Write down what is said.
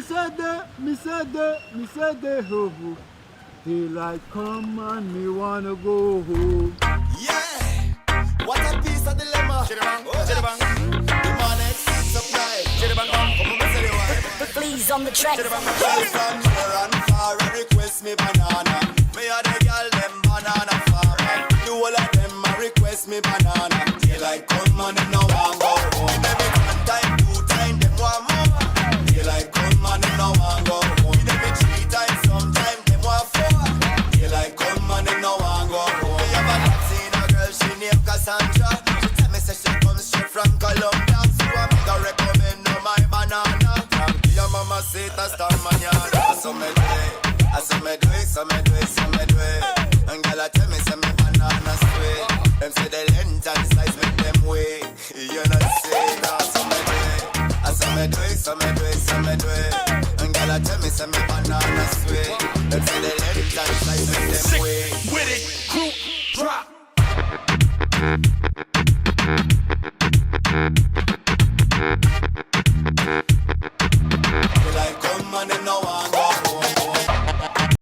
me said the ho ho. Daylight come and me wanna go home. Yeah, what a piece of dilemma. The money supply. Come on, say the word. Please on the track. Girls from near and far request me banana. Me a the girl them banana farmer. The whole of them a request me banana. Daylight come and them no want go home. Every one time, 2 time, them want more. Daylight come and them no want go home. Every 3 times, sometime them want 4. Daylight come and them no want go home. Me have a dog seen a girl, she named Cassandra. She tell me say she comes straight from Colombia. So I'm gonna recommend her my banana. Your mama say it a star manana. So me do it, I say me do it, so me do it, so me do it. And girl a tell me say me banana sweet. Them say the length and size make them weigh. You know say that, so me do it, I say me do it, so me do it, so me do it. And girl a tell me say me banana sweet. Them say the length and size make them weigh. With it, group drop.